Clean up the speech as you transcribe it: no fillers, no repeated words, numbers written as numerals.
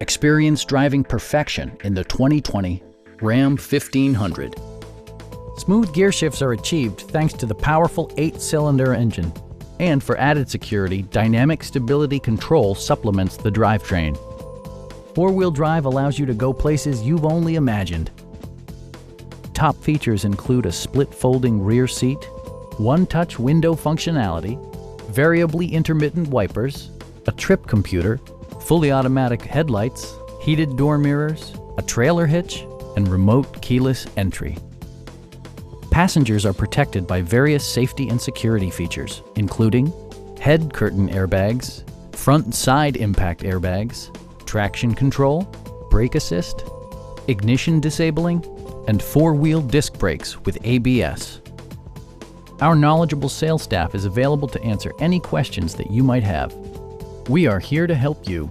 Experience driving perfection in the 2020 Ram 1500. Smooth gear shifts are achieved thanks to the powerful 8-cylinder engine. And for added security, dynamic stability control supplements the drivetrain. Four-wheel drive allows you to go places you've only imagined. Top features include a split folding rear seat, one-touch window functionality, variably intermittent wipers, a trip computer, fully automatic headlights, heated door mirrors, a trailer hitch, and remote keyless entry. Passengers are protected by various safety and security features, including head curtain airbags, front and side impact airbags, traction control, brake assist, ignition disabling, and four-wheel disc brakes with ABS. Our knowledgeable sales staff is available to answer any questions that you might have. We are here to help you.